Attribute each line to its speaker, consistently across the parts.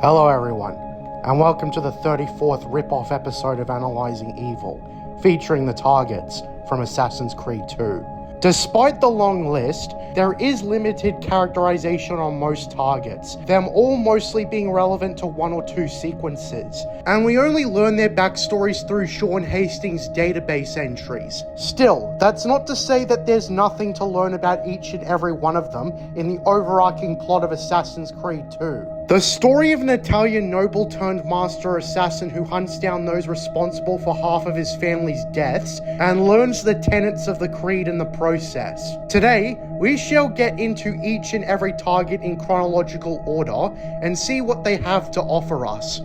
Speaker 1: Hello everyone, and welcome to the 34th Ripoff episode of Analyzing Evil, featuring the targets from Assassin's Creed 2. Despite the long list, there is limited characterization on most targets, them all mostly being relevant to one or two sequences, and we only learn their backstories through Sean Hastings' database entries. Still, that's not to say that there's nothing to learn about each and every one of them in the overarching plot of Assassin's Creed 2. The story of an Italian noble turned master assassin who hunts down those responsible for half of his family's deaths and learns the tenets of the creed in the process. Today, we shall get into each and every target in chronological order and see what they have to offer us.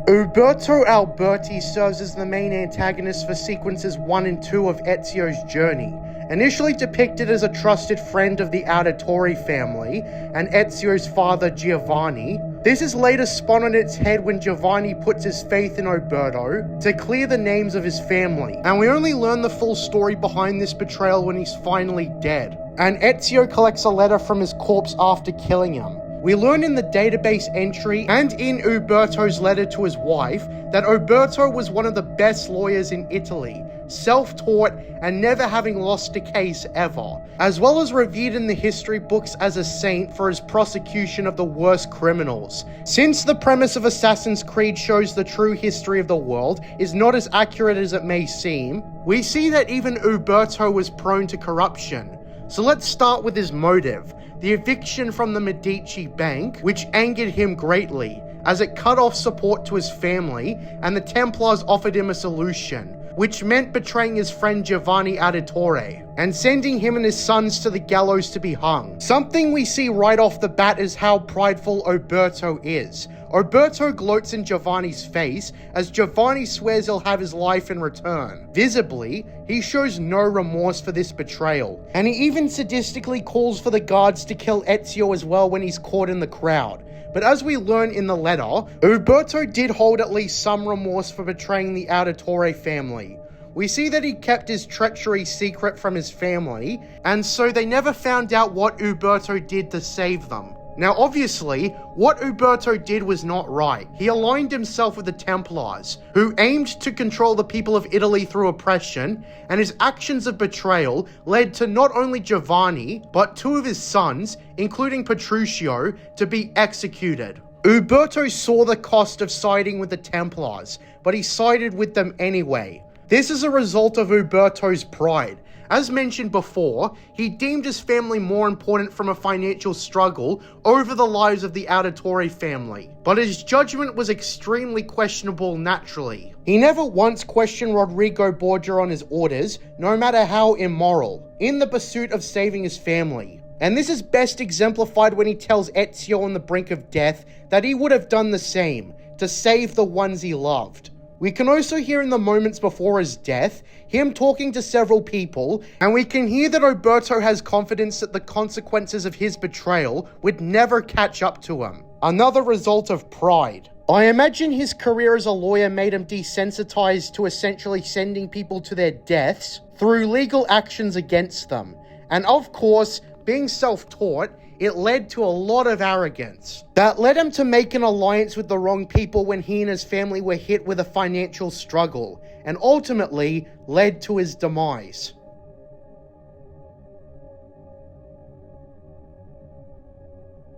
Speaker 1: Uberto Alberti serves as the main antagonist for sequences 1 and 2 of Ezio's journey. Initially depicted as a trusted friend of the Auditore family and Ezio's father Giovanni, this is later spun on its head when Giovanni puts his faith in Uberto to clear the names of his family, and we only learn the full story behind this betrayal when he's finally dead, and Ezio collects a letter from his corpse after killing him. We learn in the database entry and in Uberto's letter to his wife that Uberto was one of the best lawyers in Italy, self-taught and never having lost a case ever, as well as revered in the history books as a saint for his prosecution of the worst criminals. Since the premise of Assassin's Creed shows the true history of the world is not as accurate as it may seem, we see that even Uberto was prone to corruption. So let's start with his motive, the eviction from the Medici bank, which angered him greatly, as it cut off support to his family, and the Templars offered him a solution, which meant betraying his friend Giovanni Auditore, and sending him and his sons to the gallows to be hung. Something we see right off the bat is how prideful Uberto is. Uberto gloats in Giovanni's face, as Giovanni swears he'll have his life in return. Visibly, he shows no remorse for this betrayal, and he even sadistically calls for the guards to kill Ezio as well when he's caught in the crowd. But as we learn in the letter, Uberto did hold at least some remorse for betraying the Auditore family. We see that he kept his treachery secret from his family, and so they never found out what Uberto did to save them. Now obviously, what Uberto did was not right. He aligned himself with the Templars, who aimed to control the people of Italy through oppression, and his actions of betrayal led to not only Giovanni, but 2 of his sons, including Petruchio, to be executed. Uberto saw the cost of siding with the Templars, but he sided with them anyway. This is a result of Uberto's pride. As mentioned before, he deemed his family more important from a financial struggle over the lives of the Auditore family. But his judgment was extremely questionable naturally. He never once questioned Rodrigo Borgia on his orders, no matter how immoral, in the pursuit of saving his family. And this is best exemplified when he tells Ezio on the brink of death that he would have done the same, to save the ones he loved. We can also hear in the moments before his death, him talking to several people, and we can hear that Uberto has confidence that the consequences of his betrayal would never catch up to him. Another result of pride. I imagine his career as a lawyer made him desensitized to essentially sending people to their deaths through legal actions against them. And of course, being self-taught, it led to a lot of arrogance. That led him to make an alliance with the wrong people when he and his family were hit with a financial struggle, and ultimately led to his demise.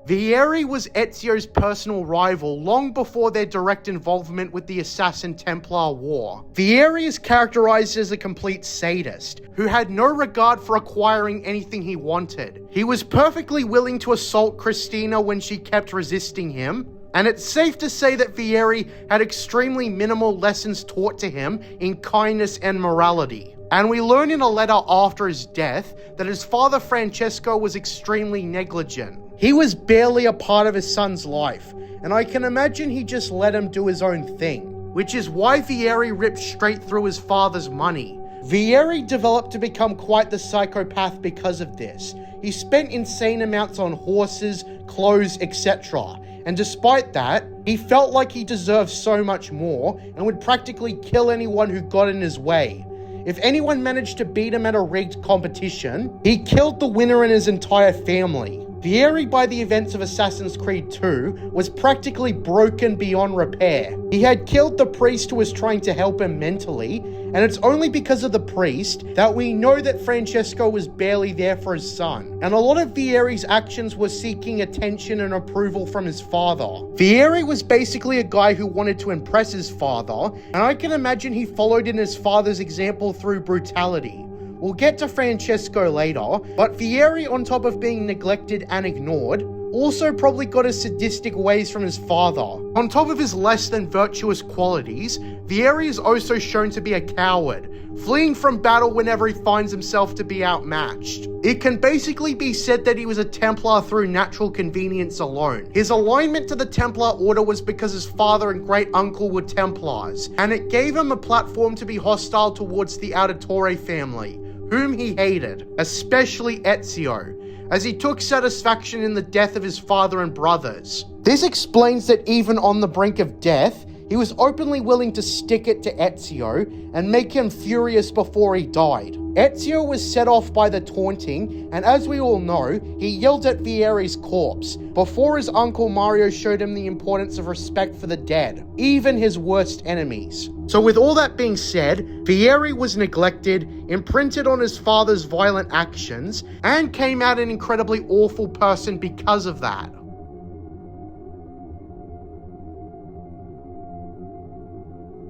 Speaker 1: Vieri was Ezio's personal rival long before their direct involvement with the Assassin-Templar War. Vieri is characterized as a complete sadist, who had no regard for acquiring anything he wanted. He was perfectly willing to assault Cristina when she kept resisting him, and it's safe to say that Vieri had extremely minimal lessons taught to him in kindness and morality. And we learn in a letter after his death that his father Francesco was extremely negligent. He was barely a part of his son's life, and I can imagine he just let him do his own thing, which is why Vieri ripped straight through his father's money. Vieri developed to become quite the psychopath because of this. He spent insane amounts on horses, clothes, etc. And despite that, he felt like he deserved so much more and would practically kill anyone who got in his way. if anyone managed to beat him at a rigged competition, he killed the winner and his entire family. Vieri, by the events of Assassin's Creed 2, was practically broken beyond repair. He had killed the priest who was trying to help him mentally, and it's only because of the priest that we know that Francesco was barely there for his son. And a lot of Vieri's actions were seeking attention and approval from his father. Vieri was basically a guy who wanted to impress his father, and I can imagine he followed in his father's example through brutality. We'll get to Francesco later, but Vieri, on top of being neglected and ignored, also probably got his sadistic ways from his father. On top of his less than virtuous qualities, Vieri is also shown to be a coward, fleeing from battle whenever he finds himself to be outmatched. It can basically be said that he was a Templar through natural convenience alone. His alignment to the Templar Order was because his father and great uncle were Templars, and it gave him a platform to be hostile towards the Auditore family, whom he hated, especially Ezio, as he took satisfaction in the death of his father and brothers. This explains that even on the brink of death, he was openly willing to stick it to Ezio and make him furious before he died. Ezio was set off by the taunting, and as we all know, he yelled at Vieri's corpse before his uncle Mario showed him the importance of respect for the dead, even his worst enemies. So with all that being said, Vieri was neglected, imprinted on his father's violent actions, and came out an incredibly awful person because of that.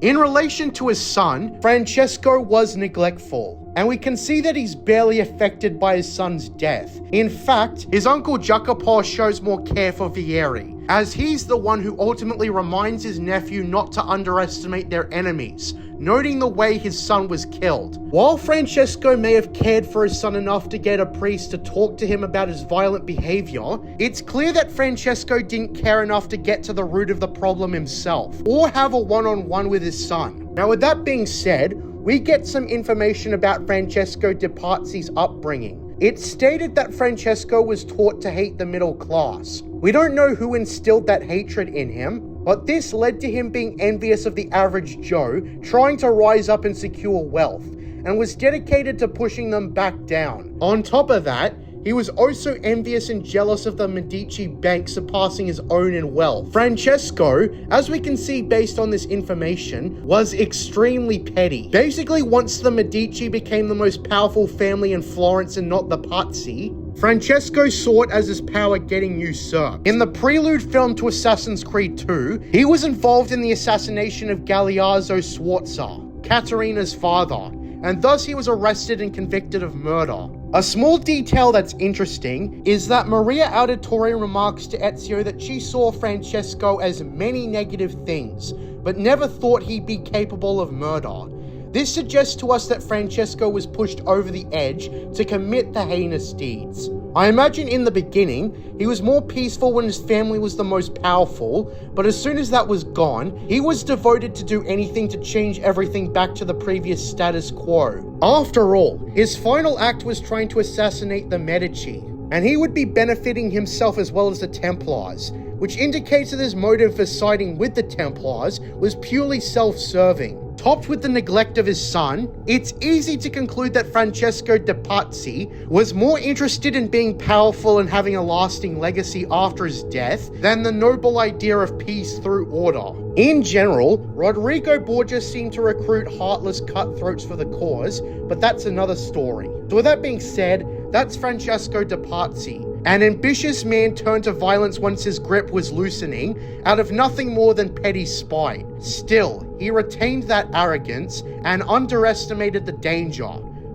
Speaker 1: In relation to his son, Francesco was neglectful, and we can see that he's barely affected by his son's death. In fact, his uncle Jacopo shows more care for Vieri, as he's the one who ultimately reminds his nephew not to underestimate their enemies, noting the way his son was killed. While Francesco may have cared for his son enough to get a priest to talk to him about his violent behavior, it's clear that Francesco didn't care enough to get to the root of the problem himself, or have a one-on-one with his son. Now with that being said, we get some information about Francesco de Pazzi's upbringing. It's stated that Francesco was taught to hate the middle class. We don't know who instilled that hatred in him, but this led to him being envious of the average Joe trying to rise up and secure wealth, and was dedicated to pushing them back down. On top of that, he was also envious and jealous of the Medici bank surpassing his own in wealth. Francesco, as we can see based on this information, was extremely petty. Basically, once the Medici became the most powerful family in Florence and not the Pazzi, Francesco saw it as his power getting usurped. In the prelude film to Assassin's Creed 2, he was involved in the assassination of Galeazzo Sforza, Caterina's father, and thus he was arrested and convicted of murder. A small detail that's interesting is that Maria Auditore remarks to Ezio that she saw Francesco as many negative things, but never thought he'd be capable of murder. This suggests to us that Francesco was pushed over the edge to commit the heinous deeds. I imagine in the beginning, he was more peaceful when his family was the most powerful, but as soon as that was gone, he was devoted to do anything to change everything back to the previous status quo. After all, his final act was trying to assassinate the Medici, and he would be benefiting himself as well as the Templars, which indicates that his motive for siding with the Templars was purely self-serving. Topped with the neglect of his son, it's easy to conclude that Francesco de Pazzi was more interested in being powerful and having a lasting legacy after his death than the noble idea of peace through order. In general, Rodrigo Borgia seemed to recruit heartless cutthroats for the cause, but that's another story. So with that being said, that's Francesco de Pazzi, an ambitious man turned to violence once his grip was loosening, out of nothing more than petty spite. Still, he retained that arrogance and underestimated the danger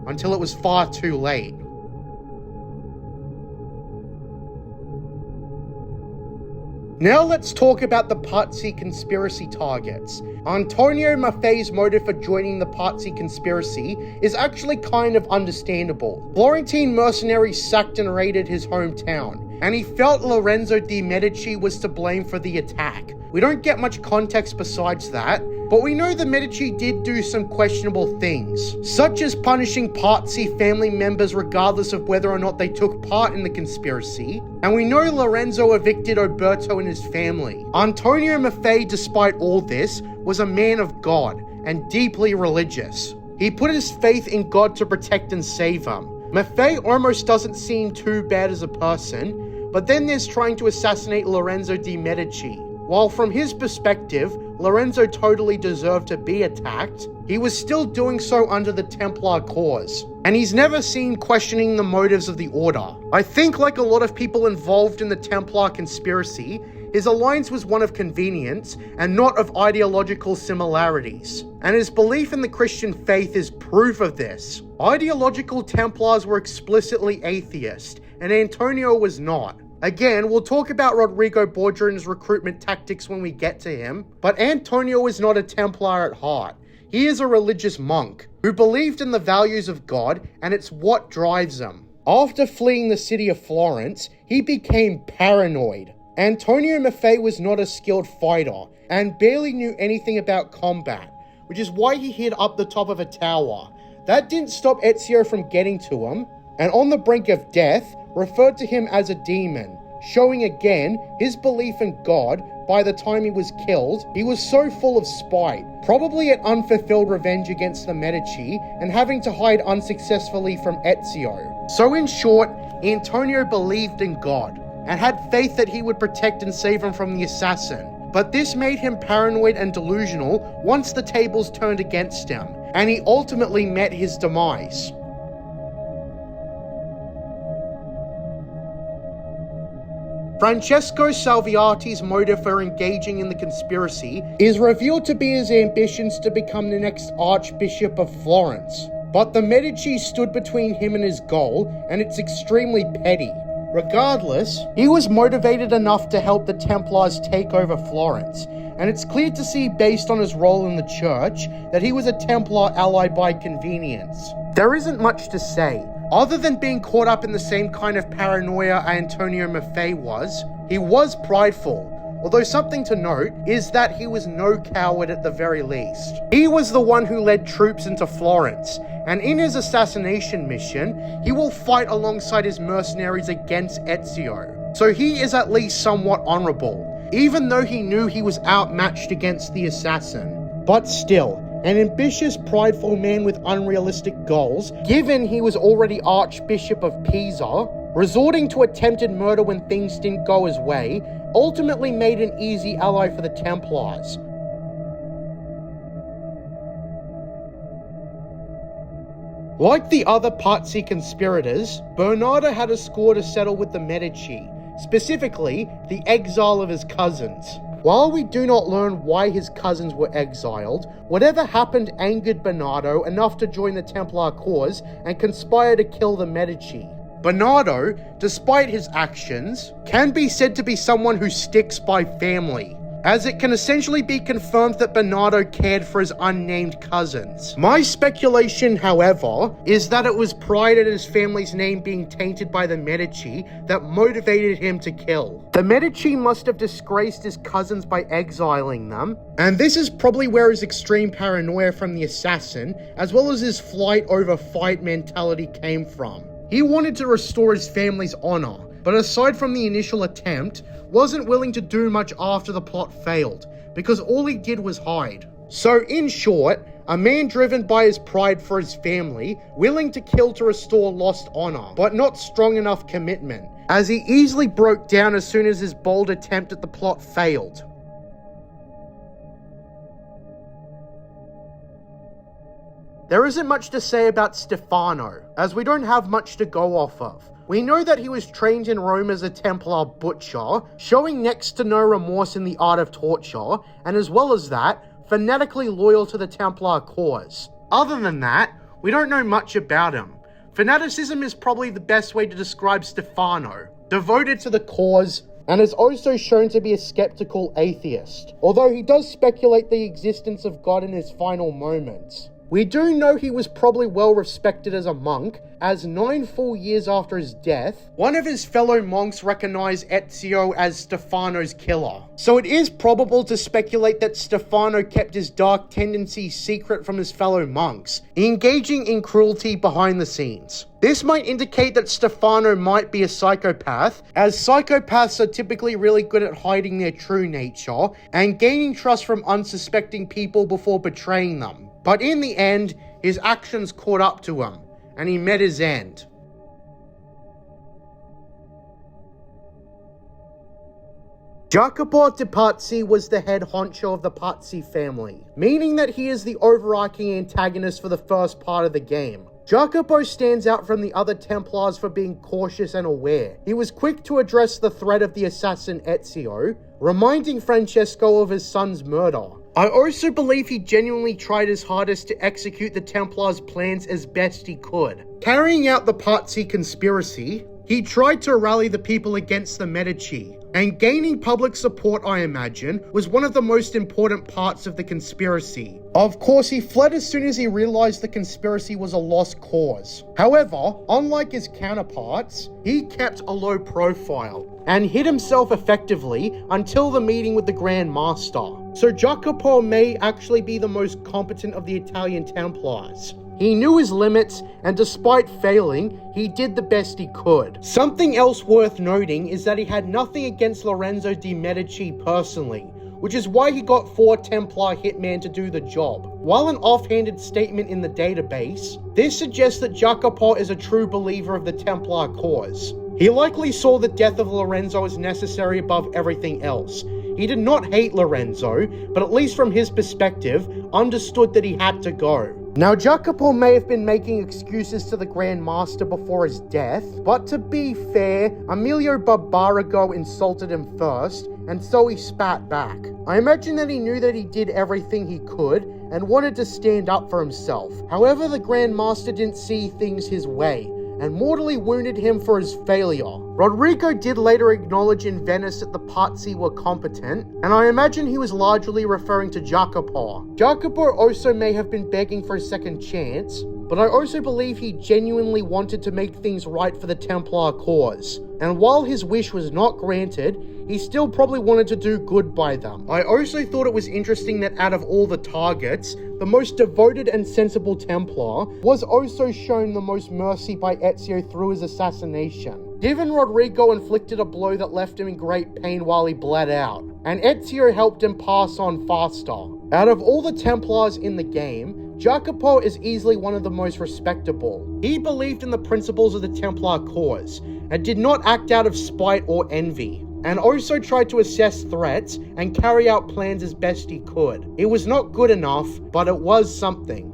Speaker 1: until it was far too late. Now let's talk about the Pazzi conspiracy targets. Antonio Maffei's motive for joining the Pazzi conspiracy is actually kind of understandable. Florentine mercenaries sacked and raided his hometown, and he felt Lorenzo de' Medici was to blame for the attack. We don't get much context besides that, but we know the Medici did do some questionable things, such as punishing Pazzi family members regardless of whether or not they took part in the conspiracy, and we know Lorenzo evicted Oberto and his family. Antonio Maffei, despite all this, was a man of God and deeply religious. He put his faith in God to protect and save him. Maffei almost doesn't seem too bad as a person, but then there's trying to assassinate Lorenzo de' Medici. While from his perspective, Lorenzo totally deserved to be attacked, he was still doing so under the Templar cause, and he's never seen questioning the motives of the Order. I think, like a lot of people involved in the Templar conspiracy, his alliance was one of convenience and not of ideological similarities, and his belief in the Christian faith is proof of this. Ideological Templars were explicitly atheist, and Antonio was not. Again, we'll talk about Rodrigo Borgia and his recruitment tactics when we get to him, but Antonio is not a Templar at heart. He is a religious monk who believed in the values of God, and it's what drives him. After fleeing the city of Florence, he became paranoid. Antonio Maffei was not a skilled fighter and barely knew anything about combat, which is why he hid up the top of a tower. That didn't stop Ezio from getting to him, and on the brink of death, referred to him as a demon, showing again his belief in God. By the time he was killed, he was so full of spite, probably at unfulfilled revenge against the Medici and having to hide unsuccessfully from Ezio. So in short, Antonio believed in God and had faith that he would protect and save him from the assassin. But this made him paranoid and delusional once the tables turned against him, and he ultimately met his demise. Francesco Salviati's motive for engaging in the conspiracy is revealed to be his ambitions to become the next Archbishop of Florence. But the Medici stood between him and his goal, and it's extremely petty. Regardless, he was motivated enough to help the Templars take over Florence, and it's clear to see based on his role in the church that he was a Templar ally by convenience. There isn't much to say. Other than being caught up in the same kind of paranoia Antonio Maffei was, he was prideful. Although something to note is that he was no coward at the very least. He was the one who led troops into Florence, and in his assassination mission, he will fight alongside his mercenaries against Ezio. So he is at least somewhat honorable, even though he knew he was outmatched against the assassin. But still, an ambitious, prideful man with unrealistic goals, given he was already Archbishop of Pisa, resorting to attempted murder when things didn't go his way, ultimately made an easy ally for the Templars. Like the other Pazzi conspirators, Bernardo had a score to settle with the Medici, specifically the exile of his cousins. While we do not learn why his cousins were exiled, whatever happened angered Bernardo enough to join the Templar cause and conspire to kill the Medici. Bernardo, despite his actions, can be said to be someone who sticks by family, as it can essentially be confirmed that Bernardo cared for his unnamed cousins. My speculation, however, is that it was pride at his family's name being tainted by the Medici that motivated him to kill. The Medici must have disgraced his cousins by exiling them, and this is probably where his extreme paranoia from the assassin, as well as his flight over fight mentality came from. He wanted to restore his family's honor, but aside from the initial attempt, wasn't willing to do much after the plot failed, because all he did was hide. So in short, a man driven by his pride for his family, willing to kill to restore lost honor, but not strong enough commitment, as he easily broke down as soon as his bold attempt at the plot failed. There isn't much to say about Stefano, as we don't have much to go off of. We know that he was trained in Rome as a Templar butcher, showing next to no remorse in the art of torture, and as well as that, fanatically loyal to the Templar cause. Other than that, we don't know much about him. Fanaticism is probably the best way to describe Stefano, devoted to the cause, and is also shown to be a skeptical atheist, although he does speculate the existence of God in his final moments. We do know he was probably well respected as a monk, as 9 full years after his death, one of his fellow monks recognized Ezio as Stefano's killer. So it is probable to speculate that Stefano kept his dark tendencies secret from his fellow monks, engaging in cruelty behind the scenes. This might indicate that Stefano might be a psychopath, as psychopaths are typically really good at hiding their true nature and gaining trust from unsuspecting people before betraying them. But in the end, his actions caught up to him, and he met his end. Jacopo de Pazzi was the head honcho of the Pazzi family, meaning that he is the overarching antagonist for the first part of the game. Jacopo stands out from the other Templars for being cautious and aware. He was quick to address the threat of the assassin Ezio, reminding Francesco of his son's murder. I also believe he genuinely tried his hardest to execute the Templars' plans as best he could. Carrying out the Pazzi conspiracy, he tried to rally the people against the Medici, and gaining public support, I imagine, was one of the most important parts of the conspiracy. Of course, he fled as soon as he realized the conspiracy was a lost cause. However, unlike his counterparts, he kept a low profile and hid himself effectively until the meeting with the Grand Master. So Jacopo may actually be the most competent of the Italian Templars. He knew his limits, and despite failing, he did the best he could. Something else worth noting is that he had nothing against Lorenzo de' Medici personally, which is why he got 4 Templar hitmen to do the job. While an offhanded statement in the database, this suggests that Jacopo is a true believer of the Templar cause. He likely saw the death of Lorenzo as necessary above everything else. He did not hate Lorenzo, but at least from his perspective, understood that he had to go. Now, Jacopo may have been making excuses to the Grand Master before his death, but to be fair, Emilio Barbarigo insulted him first, and so he spat back. I imagine that he knew that he did everything he could, and wanted to stand up for himself. However, the Grand Master didn't see things his way, and mortally wounded him for his failure. Rodrigo did later acknowledge in Venice that the Pazzi were competent, and I imagine he was largely referring to Jacopo. Jacopo also may have been begging for a second chance, but I also believe he genuinely wanted to make things right for the Templar cause. And while his wish was not granted, he still probably wanted to do good by them. I also thought it was interesting that out of all the targets, the most devoted and sensible Templar was also shown the most mercy by Ezio through his assassination. Given Rodrigo inflicted a blow that left him in great pain while he bled out, and Ezio helped him pass on faster. Out of all the Templars in the game, Jacopo is easily one of the most respectable. He believed in the principles of the Templar cause, and did not act out of spite or envy, and also tried to assess threats and carry out plans as best he could. It was not good enough, but it was something.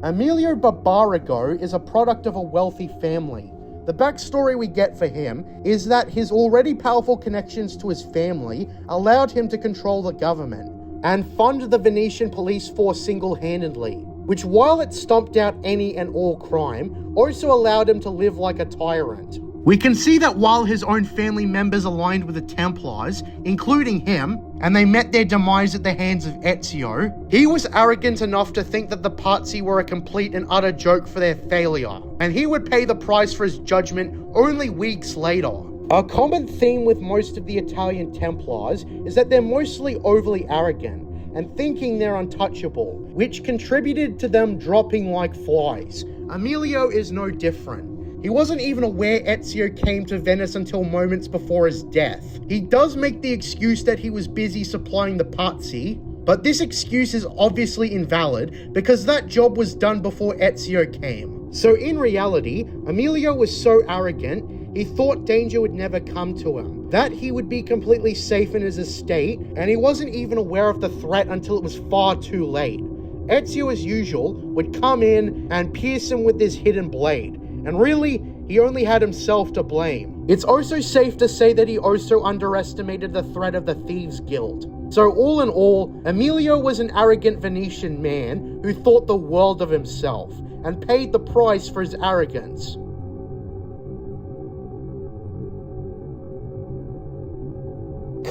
Speaker 1: Emilio Barbarigo is a product of a wealthy family. The backstory we get for him is that his already powerful connections to his family allowed him to control the government and fund the Venetian police force single-handedly, which, while it stomped out any and all crime, also allowed him to live like a tyrant. We can see that while his own family members aligned with the Templars, including him, and they met their demise at the hands of Ezio, he was arrogant enough to think that the Pazzi were a complete and utter joke for their failure, and he would pay the price for his judgment only weeks later. A common theme with most of the Italian Templars is that they're mostly overly arrogant and thinking they're untouchable, which contributed to them dropping like flies. Emilio is no different. He wasn't even aware Ezio came to Venice until moments before his death. He does make the excuse that he was busy supplying the Pazzi, but this excuse is obviously invalid because that job was done before Ezio came. So in reality, Emilio was so arrogant, he thought danger would never come to him, that he would be completely safe in his estate, and he wasn't even aware of the threat until it was far too late. Ezio, as usual, would come in and pierce him with his hidden blade, and really, he only had himself to blame. It's also safe to say that he also underestimated the threat of the Thieves' Guild. So all in all, Emilio was an arrogant Venetian man who thought the world of himself, and paid the price for his arrogance.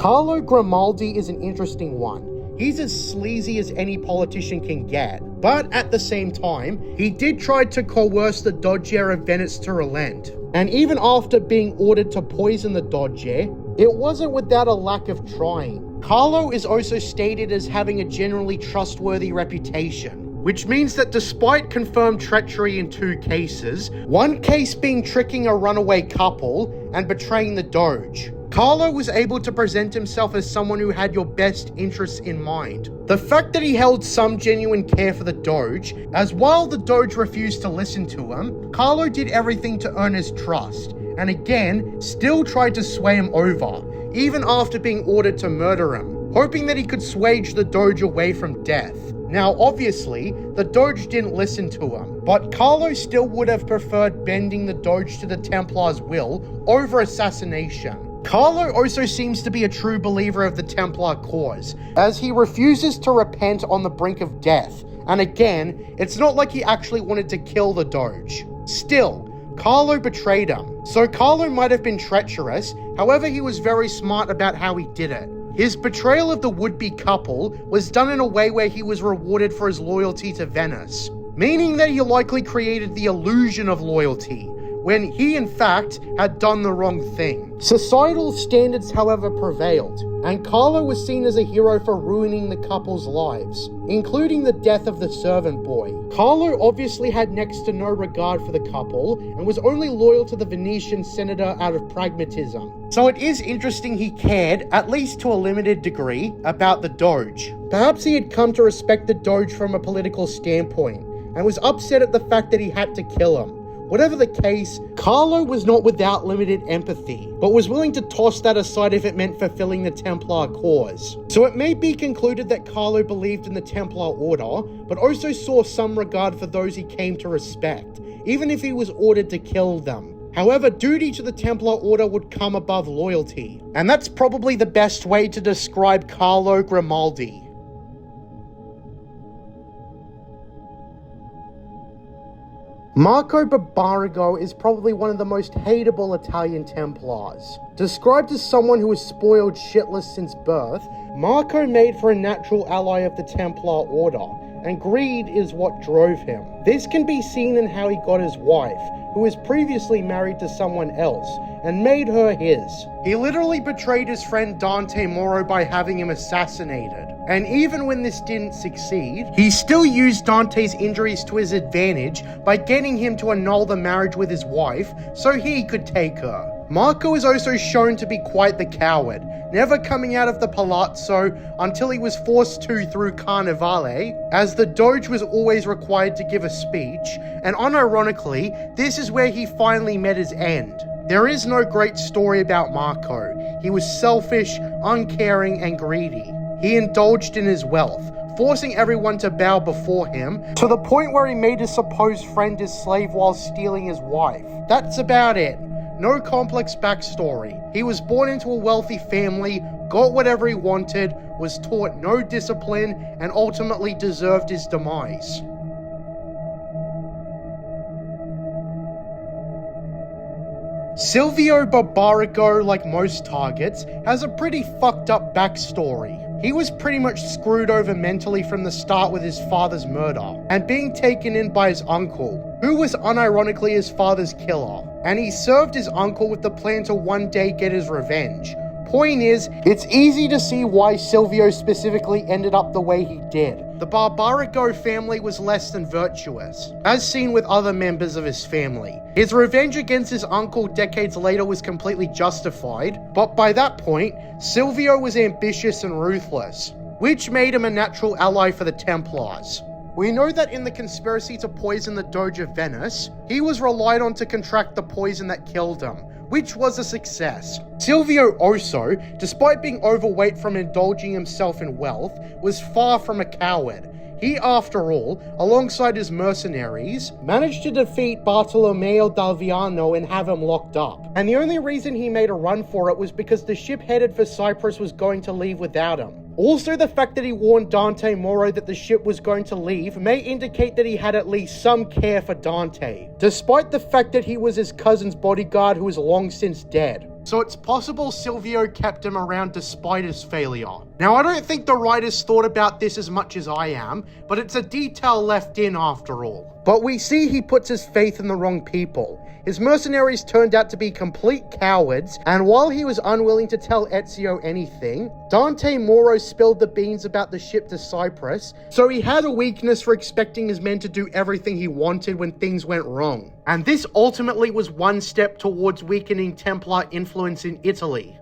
Speaker 1: Carlo Grimaldi is an interesting one. He's as sleazy as any politician can get, but at the same time, he did try to coerce the Doge of Venice to relent. And even after being ordered to poison the Doge, it wasn't without a lack of trying. Carlo is also stated as having a generally trustworthy reputation, which means that despite confirmed treachery in 2 cases, one case being tricking a runaway couple and betraying the Doge, Carlo was able to present himself as someone who had your best interests in mind. The fact that he held some genuine care for the Doge, as while the Doge refused to listen to him, Carlo did everything to earn his trust, and again, still tried to sway him over, even after being ordered to murder him, hoping that he could swage the Doge away from death. Now, obviously, the Doge didn't listen to him, but Carlo still would have preferred bending the Doge to the Templars' will over assassination. Carlo also seems to be a true believer of the Templar cause, as he refuses to repent on the brink of death, and again, it's not like he actually wanted to kill the Doge. Still, Carlo betrayed him, so Carlo might have been treacherous, however he was very smart about how he did it. His betrayal of the would-be couple was done in a way where he was rewarded for his loyalty to Venice, meaning that he likely created the illusion of loyalty, when he in fact had done the wrong thing. Societal standards, however, prevailed, and Carlo was seen as a hero for ruining the couple's lives, including the death of the servant boy. Carlo obviously had next to no regard for the couple, and was only loyal to the Venetian senator out of pragmatism. So it is interesting he cared, at least to a limited degree, about the Doge. Perhaps he had come to respect the Doge from a political standpoint, and was upset at the fact that he had to kill him. Whatever the case, Carlo was not without limited empathy, but was willing to toss that aside if it meant fulfilling the Templar cause. So it may be concluded that Carlo believed in the Templar order, but also saw some regard for those he came to respect, even if he was ordered to kill them. However, duty to the Templar order would come above loyalty, and that's probably the best way to describe Carlo Grimaldi. Marco Barbarigo is probably one of the most hateable Italian Templars. Described as someone who was spoiled shitless since birth, Marco made for a natural ally of the Templar order, and greed is what drove him. This can be seen in how he got his wife, who was previously married to someone else, and made her his. He literally betrayed his friend Dante Moro by having him assassinated. And even when this didn't succeed, he still used Dante's injuries to his advantage by getting him to annul the marriage with his wife so he could take her. Marco is also shown to be quite the coward, never coming out of the palazzo until he was forced to through Carnevale, as the Doge was always required to give a speech, and unironically, this is where he finally met his end. There is no great story about Marco. He was selfish, uncaring, and greedy. He indulged in his wealth, forcing everyone to bow before him, to the point where he made his supposed friend his slave while stealing his wife. That's about it. No complex backstory. He was born into a wealthy family, got whatever he wanted, was taught no discipline, and ultimately deserved his demise. Silvio Barbarigo, like most targets, has a pretty fucked up backstory. He was pretty much screwed over mentally from the start with his father's murder, and being taken in by his uncle, who was unironically his father's killer, and he served his uncle with the plan to one day get his revenge. Point is, it's easy to see why Silvio specifically ended up the way he did. The Barbarigo family was less than virtuous, as seen with other members of his family. His revenge against his uncle decades later was completely justified, but by that point, Silvio was ambitious and ruthless, which made him a natural ally for the Templars. We know that in the conspiracy to poison the Doge of Venice, he was relied on to contract the poison that killed him, which was a success. Silvio also, despite being overweight from indulging himself in wealth, was far from a coward. He, after all, alongside his mercenaries, managed to defeat Bartolomeo d'Alviano and have him locked up. And the only reason he made a run for it was because the ship headed for Cyprus was going to leave without him. Also, the fact that he warned Dante Moro that the ship was going to leave may indicate that he had at least some care for Dante, despite the fact that he was his cousin's bodyguard who was long since dead. So it's possible Silvio kept him around despite his failure. Now, I don't think the writers thought about this as much as I am, but it's a detail left in after all. But we see he puts his faith in the wrong people. His mercenaries turned out to be complete cowards, and while he was unwilling to tell Ezio anything, Dante Moro spilled the beans about the ship to Cyprus, so he had a weakness for expecting his men to do everything he wanted when things went wrong. And this ultimately was one step towards weakening Templar influence in Italy.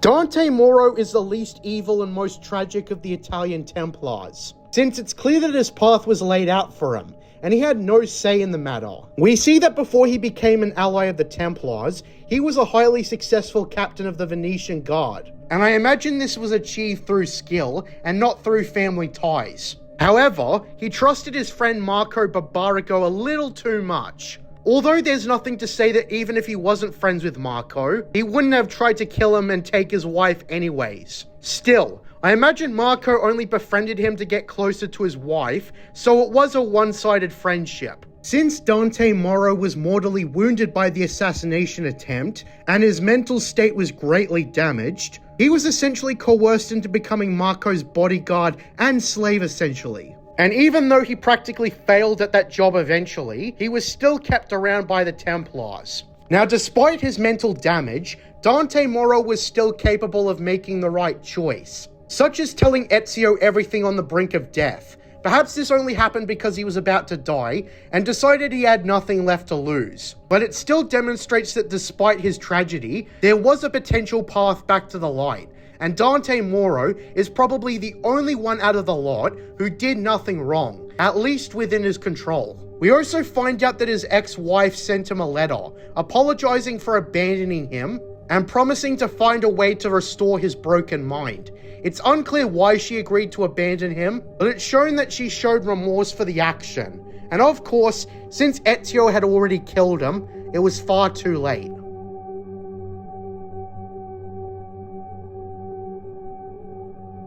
Speaker 1: Dante Moro is the least evil and most tragic of the Italian Templars, since it's clear that his path was laid out for him, and he had no say in the matter. We see that before he became an ally of the Templars, he was a highly successful captain of the Venetian Guard, and I imagine this was achieved through skill and not through family ties. However, he trusted his friend Marco Barbarigo a little too much. Although there's nothing to say that even if he wasn't friends with Marco, he wouldn't have tried to kill him and take his wife anyways. Still, I imagine Marco only befriended him to get closer to his wife, so it was a one-sided friendship. Since Dante Moro was mortally wounded by the assassination attempt, and his mental state was greatly damaged, he was essentially coerced into becoming Marco's bodyguard and slave essentially. And even though he practically failed at that job eventually, he was still kept around by the Templars. Now, despite his mental damage, Dante Moro was still capable of making the right choice, such as telling Ezio everything on the brink of death. Perhaps this only happened because he was about to die and decided he had nothing left to lose. But it still demonstrates that despite his tragedy, there was a potential path back to the light. And Dante Moro is probably the only one out of the lot who did nothing wrong, at least within his control. We also find out that his ex-wife sent him a letter, apologizing for abandoning him and promising to find a way to restore his broken mind. It's unclear why she agreed to abandon him, but it's shown that she showed remorse for the action. And of course, since Ezio had already killed him, it was far too late.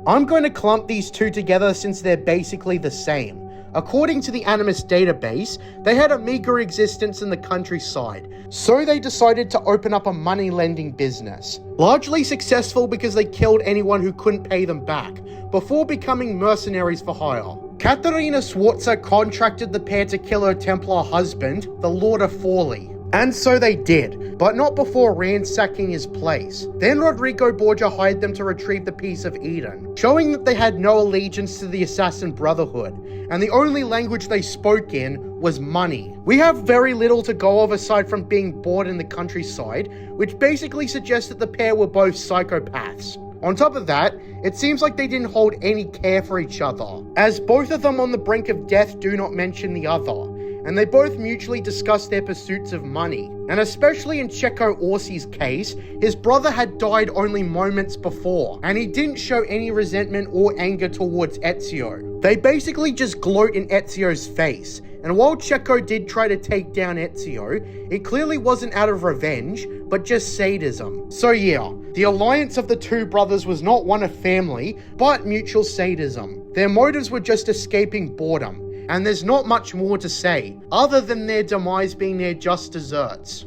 Speaker 1: I'm going to clump these two together since they're basically the same. According to the Animus database, they had a meager existence in the countryside, so they decided to open up a money-lending business. Largely successful because they killed anyone who couldn't pay them back, before becoming mercenaries for hire. Caterina Sforza contracted the pair to kill her Templar husband, the Lord of Forli. And so they did, but not before ransacking his place. Then Rodrigo Borgia hired them to retrieve the Piece of Eden, showing that they had no allegiance to the Assassin Brotherhood, and the only language they spoke in was money. We have very little to go of aside from being bored in the countryside, which basically suggests that the pair were both psychopaths. On top of that, it seems like they didn't hold any care for each other, as both of them on the brink of death do not mention the other, and they both mutually discuss their pursuits of money. And especially in Cecco Orsi's case, his brother had died only moments before, and he didn't show any resentment or anger towards Ezio. They basically just gloat in Ezio's face, and while Cecco did try to take down Ezio, it clearly wasn't out of revenge, but just sadism. So yeah, the alliance of the two brothers was not one of family, but mutual sadism. Their motives were just escaping boredom. And there's not much more to say, other than their demise being their just desserts.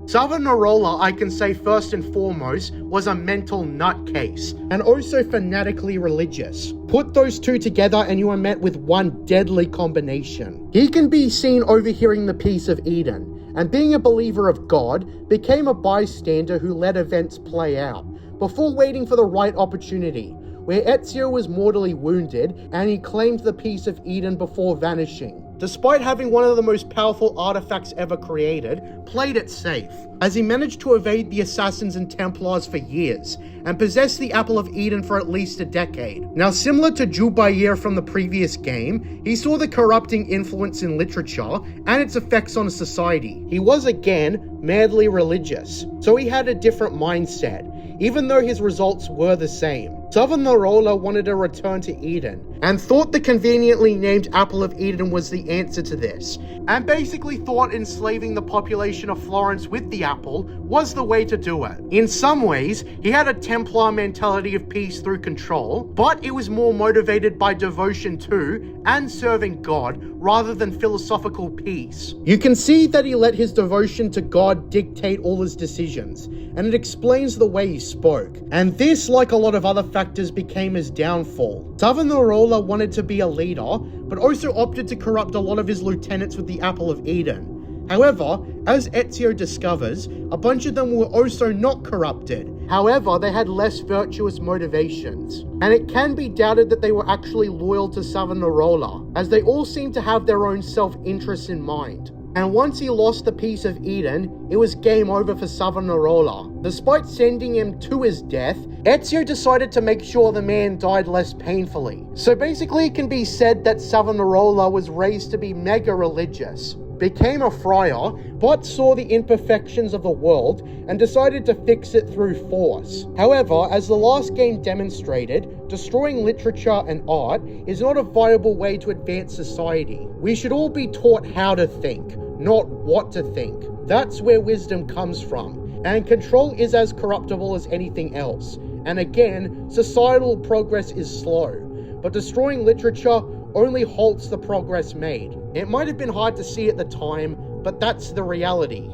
Speaker 1: Savonarola, I can say first and foremost, was a mental nutcase, and also fanatically religious. Put those two together and you are met with one deadly combination. He can be seen overhearing the Piece of Eden, and being a believer of God, became a bystander who let events play out, before waiting for the right opportunity, where Ezio was mortally wounded and he claimed the Piece of Eden before vanishing. Despite having one of the most powerful artifacts ever created, played it safe, as he managed to evade the Assassins and Templars for years, and possessed the Apple of Eden for at least a decade. Now, similar to Jubair from the previous game, he saw the corrupting influence in literature and its effects on society. He was again madly religious, so he had a different mindset, even though his results were the same. Savonarola wanted to return to Eden, and thought the conveniently named Apple of Eden was the answer to this, and basically thought enslaving the population of Florence with the apple was the way to do it. In some ways, he had a Templar mentality of peace through control, but it was more motivated by devotion to and serving God rather than philosophical peace. You can see that he let his devotion to God dictate all his decisions, and it explains the way he spoke. And this, like a lot of other factors, became his downfall. Savonarola wanted to be a leader, but also opted to corrupt a lot of his lieutenants with the Apple of Eden. However, as Ezio discovers, a bunch of them were also not corrupted. However, they had less virtuous motivations, and it can be doubted that they were actually loyal to Savonarola, as they all seem to have their own self-interest in mind. And once he lost the piece of Eden, it was game over for Savonarola. Despite sending him to his death, Ezio decided to make sure the man died less painfully. So basically it can be said that Savonarola was raised to be mega religious, became a friar, but saw the imperfections of the world and decided to fix it through force. However, as the last game demonstrated, destroying literature and art is not a viable way to advance society. We should all be taught how to think, not what to think. That's where wisdom comes from. And control is as corruptible as anything else. And again, societal progress is slow. But destroying literature only halts the progress made. It might have been hard to see at the time, but that's the reality.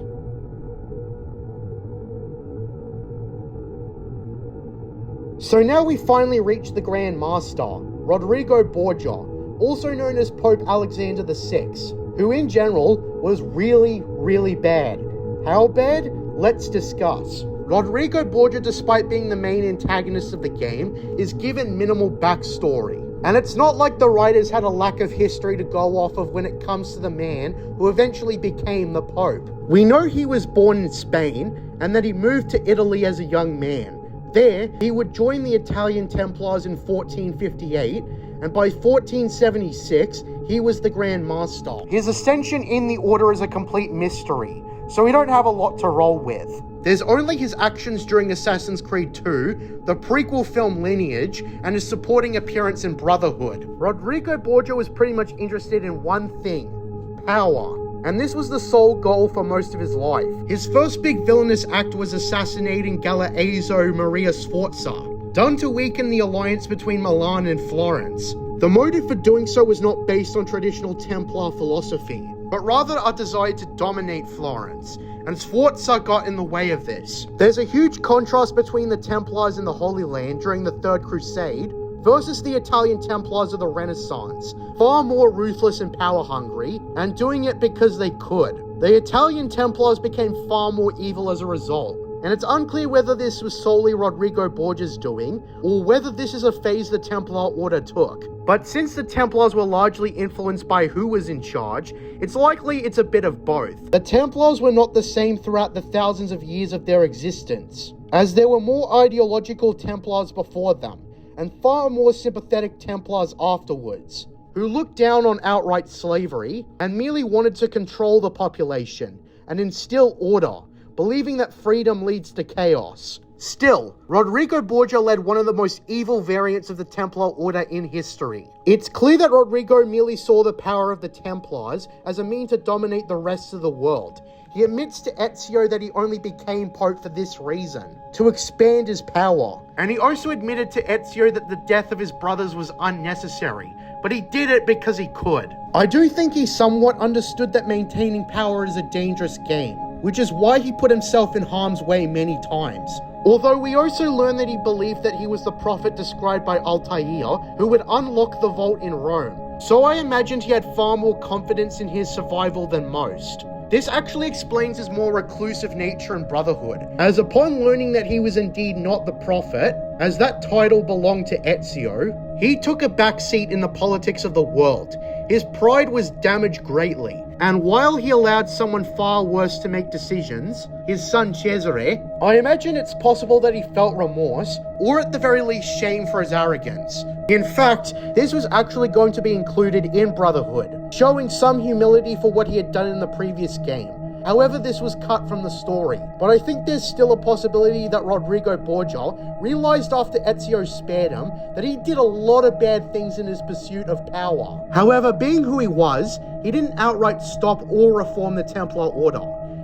Speaker 1: So now we finally reach the Grand Master, Rodrigo Borgia, also known as Pope Alexander VI, who in general was really bad. How bad? Let's discuss. Rodrigo Borgia, despite being the main antagonist of the game, is given minimal backstory. And it's not like the writers had a lack of history to go off of when it comes to the man who eventually became the Pope. We know he was born in Spain and that he moved to Italy as a young man. There, he would join the Italian Templars in 1458, and by 1476, he was the Grand Master. His ascension in the order is a complete mystery, so we don't have a lot to roll with. There's only his actions during Assassin's Creed 2, the prequel film Lineage, and his supporting appearance in Brotherhood. Rodrigo Borgia was pretty much interested in one thing: power. And this was the sole goal for most of his life. His first big villainous act was assassinating Galeazzo Maria Sforza, done to weaken the alliance between Milan and Florence. The motive for doing so was not based on traditional Templar philosophy, but rather a desire to dominate Florence, and Sforza got in the way of this. There's a huge contrast between the Templars in the Holy Land during the Third Crusade versus the Italian Templars of the Renaissance, far more ruthless and power-hungry, and doing it because they could. The Italian Templars became far more evil as a result, and it's unclear whether this was solely Rodrigo Borgia's doing, or whether this is a phase the Templar Order took. But since the Templars were largely influenced by who was in charge, it's likely it's a bit of both. The Templars were not the same throughout the thousands of years of their existence, as there were more ideological Templars before them, and far more sympathetic Templars afterwards, who looked down on outright slavery and merely wanted to control the population and instill order, believing that freedom leads to chaos. Still, Rodrigo Borgia led one of the most evil variants of the Templar Order in history. It's clear that Rodrigo merely saw the power of the Templars as a means to dominate the rest of the world. He admits to Ezio that he only became Pope for this reason, to expand his power. And he also admitted to Ezio that the death of his brothers was unnecessary, but he did it because he could. I do think he somewhat understood that maintaining power is a dangerous game, which is why he put himself in harm's way many times. Although we also learn that he believed that he was the prophet described by Altair, who would unlock the vault in Rome. So I imagined he had far more confidence in his survival than most. This actually explains his more reclusive nature in Brotherhood, as upon learning that he was indeed not the prophet, as that title belonged to Ezio, he took a backseat in the politics of the world. His pride was damaged greatly, and while he allowed someone far worse to make decisions, his son Cesare, I imagine it's possible that he felt remorse, or at the very least shame for his arrogance. In fact, this was actually going to be included in Brotherhood, showing some humility for what he had done in the previous game. However, this was cut from the story, but I think there's still a possibility that Rodrigo Borgia realized after Ezio spared him that he did a lot of bad things in his pursuit of power. However, being who he was, he didn't outright stop or reform the Templar Order.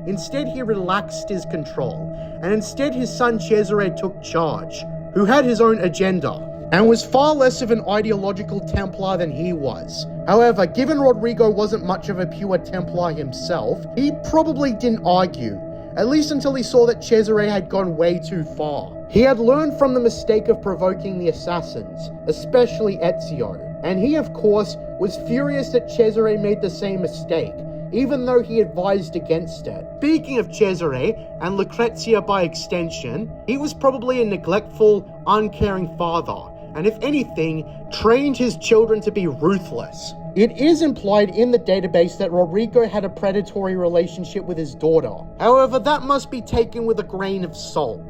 Speaker 1: Instead, he relaxed his control, and instead his son Cesare took charge, who had his own agenda, and was far less of an ideological Templar than he was. However, given Rodrigo wasn't much of a pure Templar himself, he probably didn't argue, at least until he saw that Cesare had gone way too far. He had learned from the mistake of provoking the assassins, especially Ezio, and he, of course, was furious that Cesare made the same mistake, even though he advised against it. Speaking of Cesare, and Lucrezia by extension, he was probably a neglectful, uncaring father, and if anything, trained his children to be ruthless. It is implied in the database that Rodrigo had a predatory relationship with his daughter. However, that must be taken with a grain of salt.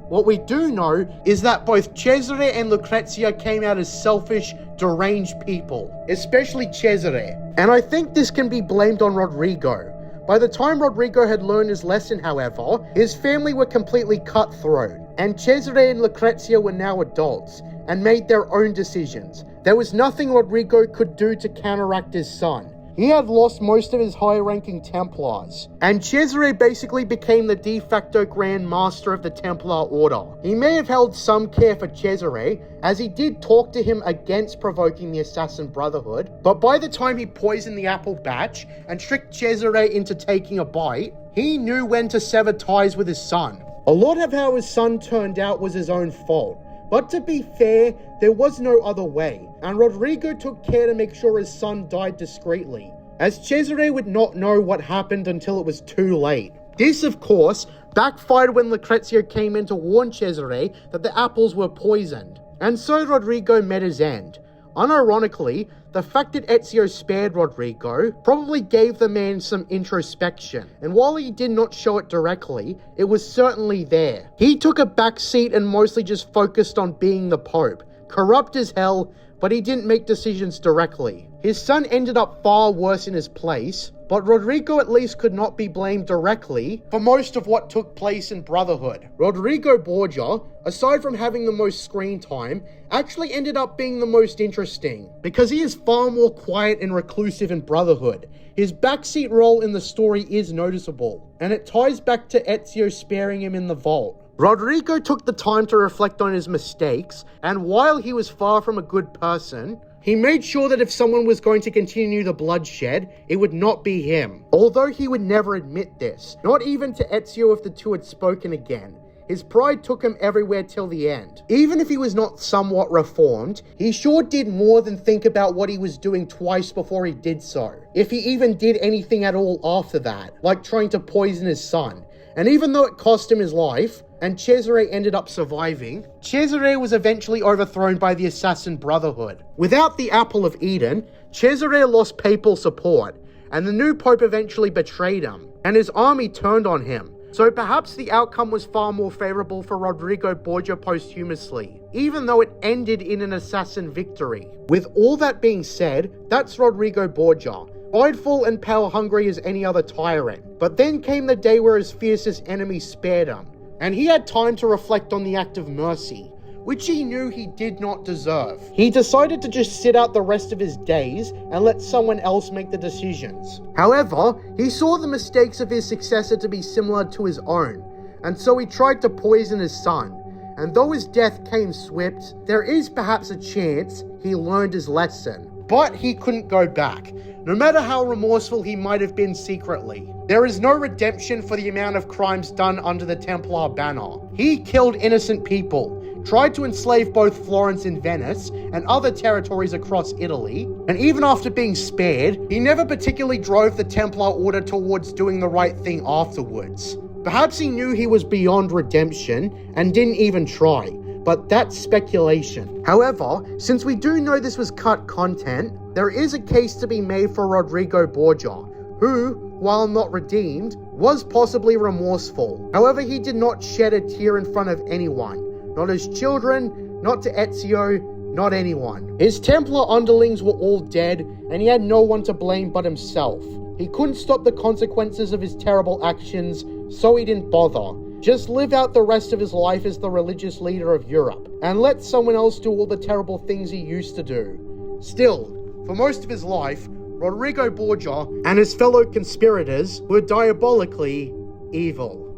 Speaker 1: What we do know is that both Cesare and Lucrezia came out as selfish, deranged people, especially Cesare. And I think this can be blamed on Rodrigo. By the time Rodrigo had learned his lesson, however, his family were completely cutthroat, and Cesare and Lucrezia were now adults and made their own decisions. There was nothing Rodrigo could do to counteract his son. He had lost most of his high-ranking Templars, and Cesare basically became the de facto Grand Master of the Templar Order. He may have held some care for Cesare, as he did talk to him against provoking the Assassin Brotherhood, but by the time he poisoned the apple batch and tricked Cesare into taking a bite, he knew when to sever ties with his son. A lot of how his son turned out was his own fault, but to be fair, there was no other way, and Rodrigo took care to make sure his son died discreetly, as Cesare would not know what happened until it was too late. This, of course, backfired when Lucrezia came in to warn Cesare that the apples were poisoned, and so Rodrigo met his end. Unironically, the fact that Ezio spared Rodrigo probably gave the man some introspection, and while he did not show it directly, it was certainly there. He took a back seat and mostly just focused on being the Pope, corrupt as hell, but he didn't make decisions directly. His son ended up far worse in his place, but Rodrigo at least could not be blamed directly for most of what took place in Brotherhood. Rodrigo Borgia, aside from having the most screen time, actually ended up being the most interesting, because he is far more quiet and reclusive in Brotherhood. His backseat role in the story is noticeable, and it ties back to Ezio sparing him in the vault. Rodrigo took the time to reflect on his mistakes, and while he was far from a good person, he made sure that if someone was going to continue the bloodshed, it would not be him. Although he would never admit this, not even to Ezio if the two had spoken again. His pride took him everywhere till the end. Even if he was not somewhat reformed, he sure did more than think about what he was doing twice before he did so. If he even did anything at all after that, like trying to poison his son. And even though it cost him his life, and Cesare ended up surviving, Cesare was eventually overthrown by the Assassin Brotherhood. Without the Apple of Eden, Cesare lost papal support, and the new pope eventually betrayed him, and his army turned on him. So perhaps the outcome was far more favorable for Rodrigo Borgia posthumously, even though it ended in an assassin victory. With all that being said, that's Rodrigo Borgia, prideful and power-hungry as any other tyrant. But then came the day where his fiercest enemy spared him, and he had time to reflect on the act of mercy, which he knew he did not deserve. He decided to just sit out the rest of his days and let someone else make the decisions. However, he saw the mistakes of his successor to be similar to his own, and so he tried to poison his son. And though his death came swift, there is perhaps a chance he learned his lesson. But he couldn't go back, no matter how remorseful he might have been secretly. There is no redemption for the amount of crimes done under the Templar banner. He killed innocent people, tried to enslave both Florence and Venice, and other territories across Italy, and even after being spared, he never particularly drove the Templar Order towards doing the right thing afterwards. Perhaps he knew he was beyond redemption, and didn't even try, but that's speculation. However, since we do know this was cut content, there is a case to be made for Rodrigo Borgia, who, while not redeemed, was possibly remorseful. However, he did not shed a tear in front of anyone. Not his children, not to Ezio, not anyone. His Templar underlings were all dead, and he had no one to blame but himself. He couldn't stop the consequences of his terrible actions, so he didn't bother. Just live out the rest of his life as the religious leader of Europe, and let someone else do all the terrible things he used to do. Still, for most of his life, Rodrigo Borgia and his fellow conspirators were diabolically evil.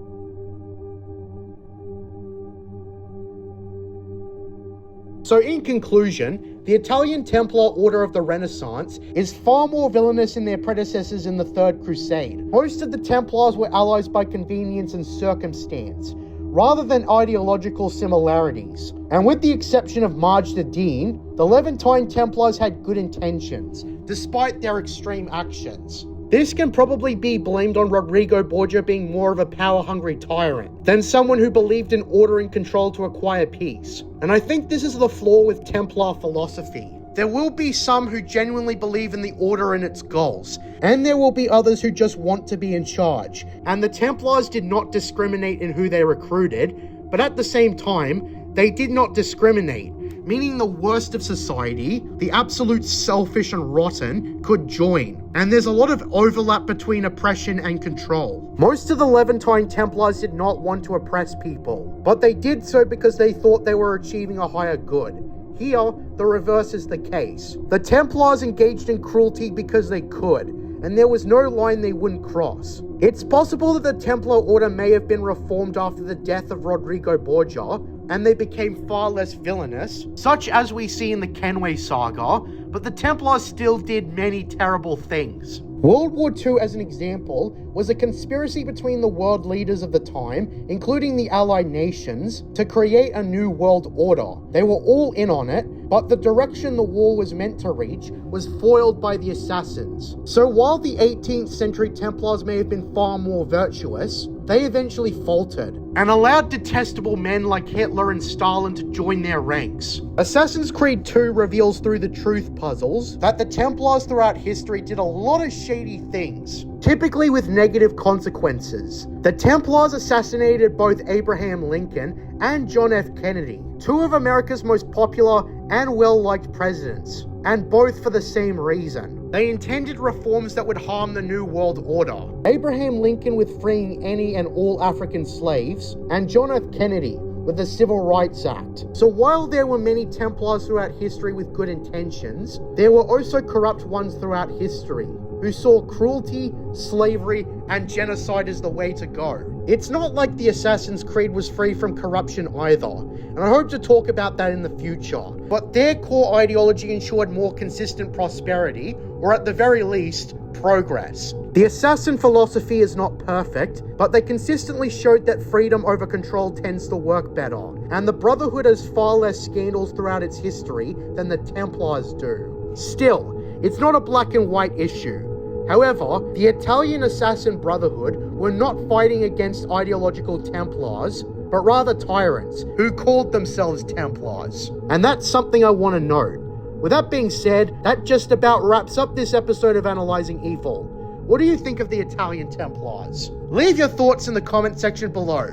Speaker 1: So in conclusion, the Italian Templar Order of the Renaissance is far more villainous than their predecessors in the Third Crusade. Most of the Templars were allies by convenience and circumstance, rather than ideological similarities. And with the exception of Marge the Dean, the Levantine Templars had good intentions, despite their extreme actions. This can probably be blamed on Rodrigo Borgia being more of a power-hungry tyrant than someone who believed in order and control to acquire peace. And I think this is the flaw with Templar philosophy. There will be some who genuinely believe in the Order and its goals, and there will be others who just want to be in charge. And the Templars did not discriminate in who they recruited, but at the same time, they did not discriminate, meaning the worst of society, the absolute selfish and rotten, could join. And there's a lot of overlap between oppression and control. Most of the Levantine Templars did not want to oppress people, but they did so because they thought they were achieving a higher good. Here, the reverse is the case. The Templars engaged in cruelty because they could, and there was no line they wouldn't cross. It's possible that the Templar Order may have been reformed after the death of Rodrigo Borgia, and they became far less villainous, such as we see in the Kenway saga, but the Templars still did many terrible things. World War II, as an example, was a conspiracy between the world leaders of the time, including the Allied nations, to create a new world order. They were all in on it, but the direction the war was meant to reach was foiled by the assassins. So while the 18th century Templars may have been far more virtuous, they eventually faltered and allowed detestable men like Hitler and Stalin to join their ranks. Assassin's Creed 2 reveals through the truth puzzles that the Templars throughout history did a lot of shady things, typically with negative consequences. The Templars assassinated both Abraham Lincoln and John F. Kennedy, two of America's most popular and well-liked presidents, and both for the same reason. They intended reforms that would harm the New World Order. Abraham Lincoln with freeing any and all African slaves, and John F. Kennedy with the Civil Rights Act. So while there were many Templars throughout history with good intentions, there were also corrupt ones throughout history who saw cruelty, slavery, and genocide as the way to go. It's not like the Assassin's Creed was free from corruption either, and I hope to talk about that in the future. But their core ideology ensured more consistent prosperity, or at the very least, progress. The assassin philosophy is not perfect, but they consistently showed that freedom over control tends to work better, and the Brotherhood has far less scandals throughout its history than the Templars do. Still, it's not a black and white issue. However, the Italian Assassin Brotherhood were not fighting against ideological Templars, but rather tyrants who called themselves Templars. And that's something I want to note. With that being said, that just about wraps up this episode of Analyzing Evil. What do you think of the Italian Templars? Leave your thoughts in the comment section below.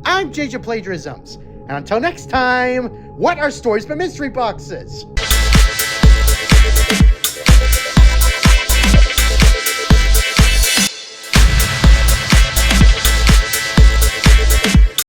Speaker 1: I'm JJ Plagiarisms, and until next time, what are stories but mystery boxes?